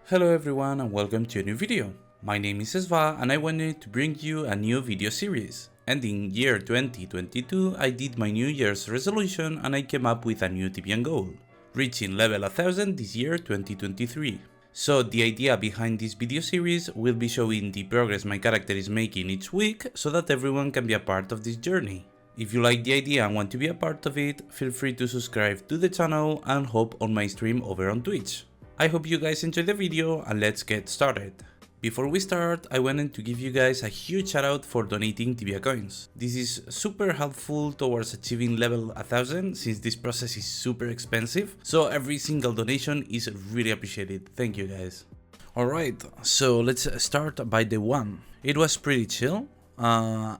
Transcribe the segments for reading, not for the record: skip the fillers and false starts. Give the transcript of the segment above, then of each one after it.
Hello everyone and welcome to a new video. My name is Issavi and I wanted to bring you a new video series. Ending year 2022, I did my New Year's resolution and I came up with a new TBN goal, reaching level 1000 this year 2023. So the idea behind this video series will be showing the progress my character is making each week so that everyone can be a part of this journey. If you like the idea and want to be a part of it, feel free to subscribe to the channel and hop on my stream over on Twitch. I hope you guys enjoyed the video and let's get started. Before we start, I wanted to give you guys a huge shout out for donating Tibia coins. This is super helpful towards achieving level 1000 since this process is super expensive, so every single donation is really appreciated. Thank you guys. Alright, so let's start by day 1. It was pretty chill.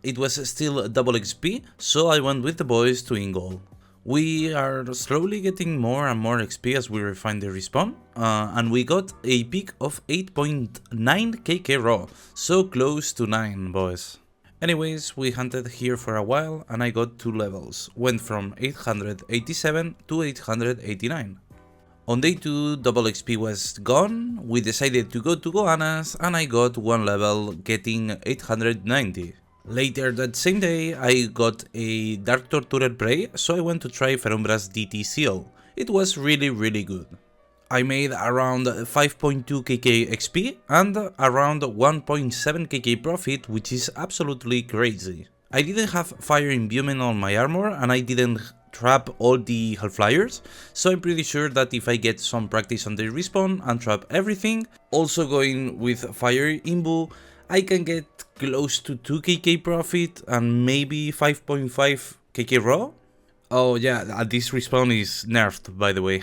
It was still double XP, so I went with the boys to Ingol. We are slowly getting more and more XP as we refine the respawn, and we got a peak of 8.9 KK raw, so close to 9 boys. Anyways, we hunted here for a while and I got 2 levels, went from 887 to 889. On day 2, double XP was gone, we decided to go to Goannas and I got 1 level getting 890. Later that same day, I got a Dark Tortured Prey, so I went to try Ferumbra's DT Seal. It was really good. I made around 5.2 KK XP and around 1.7 KK profit, which is absolutely crazy. I didn't have fire imbuement on my armor and I didn't trap all the Hellflyers, so I'm pretty sure that if I get some practice on the respawn and trap everything, also going with fire imbu, I can get close to 2 KK profit and maybe 5.5 KK raw. Oh yeah, this respawn is nerfed by the way.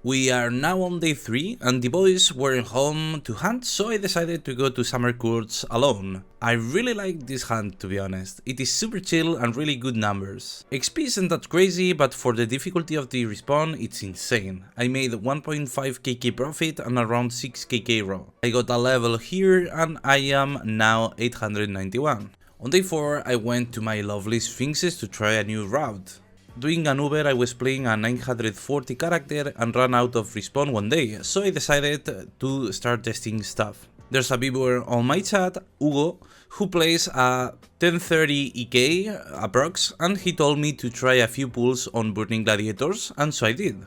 We are now on day 3 and the boys weren't home to hunt, so I decided to go to Summer Courts alone. I really like this hunt to be honest, it is super chill and really good numbers. XP isn't that crazy, but for the difficulty of the respawn it's insane. I made 1.5 KK profit and around 6 KK raw. I got a level here and I am now 891. On day 4 I went to my lovely Sphinxes to try a new route. Doing an Uber, I was playing a 940 character and ran out of respawn one day, so I decided to start testing stuff. There's a viewer on my chat, Hugo, who plays a 1030 EK approx, and he told me to try a few pulls on burning gladiators, and so I did.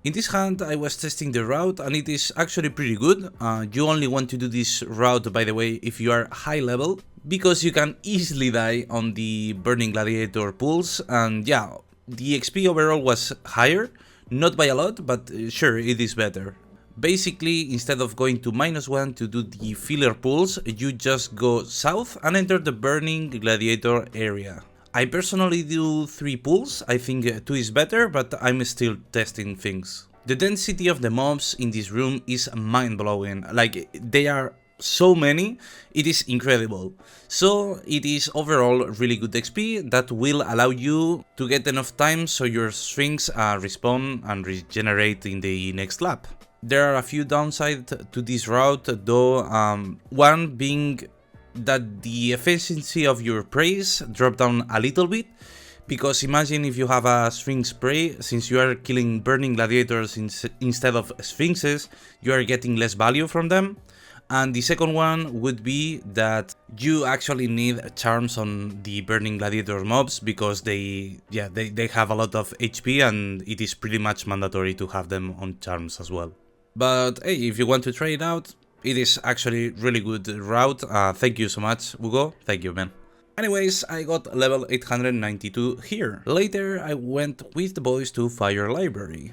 In this hunt I was testing the route and it is actually pretty good. You only want to do this route, by the way, if you are high level, because you can easily die on the burning gladiator pulls, and yeah, the XP overall was higher, not by a lot, but sure, it is better. Basically, instead of going to -1 to do the filler pulls, you just go south and enter the burning gladiator area. I personally do 3 pulls, I think 2 is better, but I'm still testing things. The density of the mobs in this room is mind-blowing, like they are so many, it is incredible. So it is overall really good XP that will allow you to get enough time so your Sphinx respawn and regenerate in the next lap. There are a few downsides to this route though, one being that the efficiency of your preys drop down a little bit, because imagine if you have a Sphinx prey, since you are killing burning gladiators instead of Sphinxes, you are getting less value from them. And the second one would be that you actually need charms on the burning gladiator mobs, because they have a lot of HP and it is pretty much mandatory to have them on charms as well. But hey, if you want to try it out, it is actually really good route. Thank you so much, Hugo. Thank you, man. Anyways, I got level 892 here. Later, I went with the boys to Fire Library.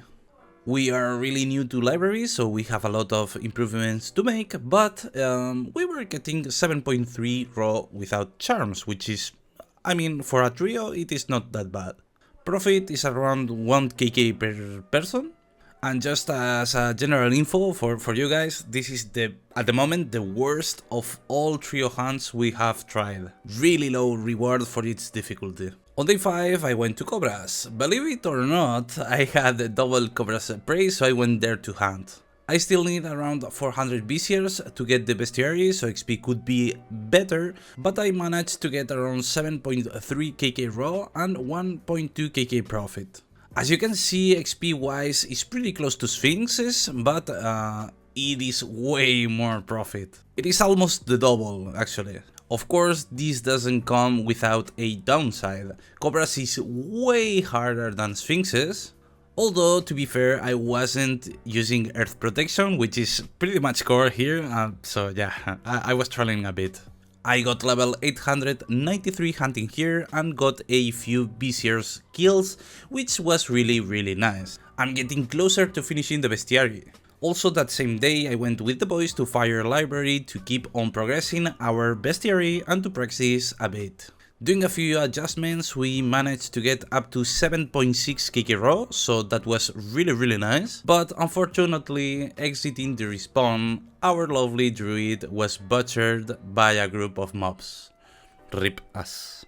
We are really new to library, so we have a lot of improvements to make, but we were getting 7.3 raw without charms, which is, I mean, for a trio, it is not that bad. Profit is around 1 KK per person, and just as a general info for you guys, this is at the moment the worst of all trio hunts we have tried. Really low reward for its difficulty. On day 5 I went to Cobras. Believe it or not, I had double Cobras prey, so I went there to hunt. I still need around 400 BCRs to get the bestiary, so XP could be better, but I managed to get around 7.3 KK raw and 1.2 KK profit. As you can see, XP wise is pretty close to Sphinxes, but it is way more profit. It is almost the double, actually. Of course, this doesn't come without a downside. Cobras is way harder than Sphinxes. Although, to be fair, I wasn't using Earth Protection, which is pretty much core here, so yeah, I was trolling a bit. I got level 893 hunting here and got a few Viziers kills, which was really nice. I'm getting closer to finishing the bestiary. Also that same day I went with the boys to Fire Library to keep on progressing our bestiary and to practice a bit. Doing a few adjustments, we managed to get up to 7.6 KK raw, so that was really nice. But unfortunately, exiting the respawn, our lovely druid was butchered by a group of mobs. Rip us.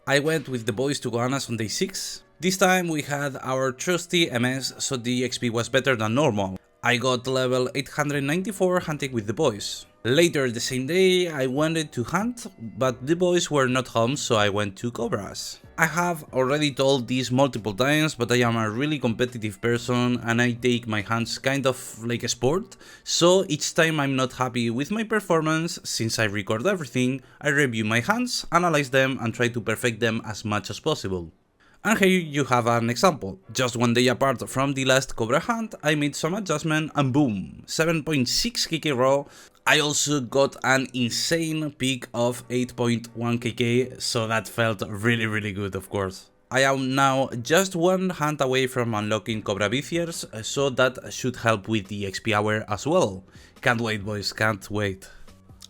I went with the boys to Goannas on day 6. This time we had our trusty MS, so the XP was better than normal. I got level 894 hunting with the boys. Later the same day I wanted to hunt, but the boys were not home, so I went to Cobras. I have already told this multiple times, but I am a really competitive person and I take my hunts kind of like a sport, so each time I'm not happy with my performance, since I record everything, I review my hunts, analyze them and try to perfect them as much as possible. And here you have an example. Just one day apart from the last Cobra hunt, I made some adjustment and boom, 7.6 KK raw. I also got an insane peak of 8.1 KK, so that felt really good, of course. I am now just one hunt away from unlocking Cobra Viziers, so that should help with the XP hour as well. Can't wait, boys, can't wait.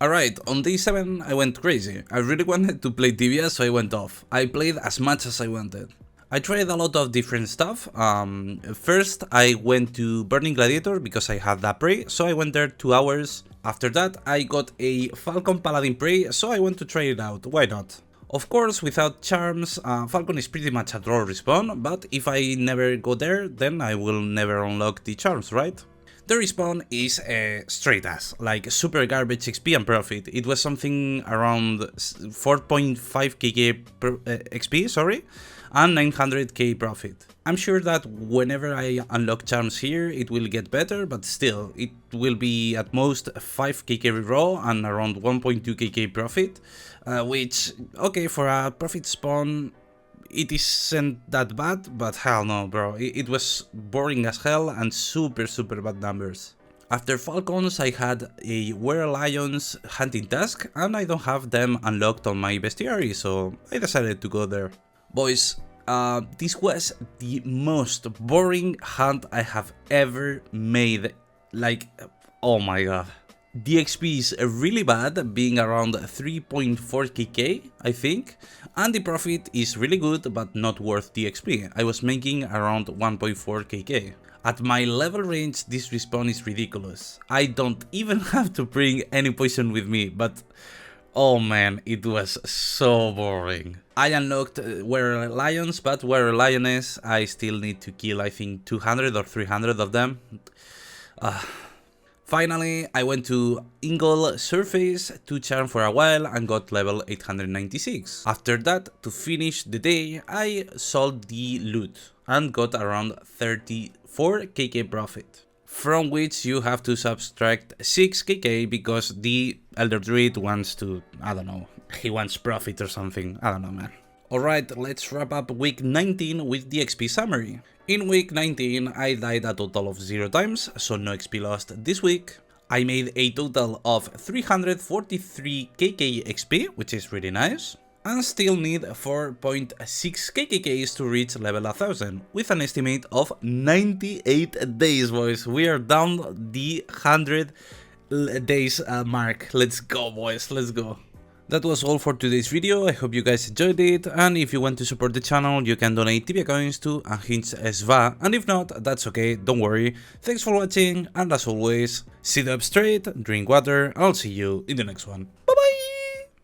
Alright, on day 7 I went crazy. I really wanted to play Tibia, so I went off. I played as much as I wanted. I tried a lot of different stuff. First I went to Burning Gladiator because I had that prey, so I went there 2 hours. After that I got a Falcon Paladin prey, so I went to try it out, why not? Of course, without charms, Falcon is pretty much a draw respawn, but if I never go there, then I will never unlock the charms, right? The respawn is straight ass, like super garbage XP and profit. It was something around 4.5 KK XP, sorry, and 900k profit. I'm sure that whenever I unlock charms here, it will get better, but still, it will be at most 5kk raw and around 1.2kk profit, which, okay, for a profit spawn, it isn't that bad, but hell no, bro. It was boring as hell and super bad numbers. After Falcons, I had a Were Lions hunting task, and I don't have them unlocked on my bestiary, so I decided to go there. Boys, this was the most boring hunt I have ever made. Like, oh my god. The XP is really bad, being around 3.4kk, I think, and the profit is really good, but not worth the XP. I was making around 1.4kk. At my level range, this respawn is ridiculous. I don't even have to bring any poison with me, but oh man, it was so boring. I unlocked Were Lions, but Were Lioness, I still need to kill, I think, 200 or 300 of them. Finally, I went to Ingle Surface to charm for a while and got level 896. After that, to finish the day, I sold the loot and got around 34kk profit, from which you have to subtract 6kk because the Elder Druid wants to, I don't know, he wants profit or something, I don't know, man. Alright, let's wrap up week 19 with the XP summary. In week 19, I died a total of 0 times, so no XP lost this week. I made a total of 343kk XP, which is really nice, and still need 4.6 KKKs to reach level 1000, with an estimate of 98 days, boys. We are down the 100 days mark. Let's go, boys, let's go. That was all for today's video. I hope you guys enjoyed it, and if you want to support the channel, you can donate Tibia coins to @SVA, and if not, that's okay, don't worry. Thanks for watching, and as always, sit up straight, drink water, and I'll see you in the next one.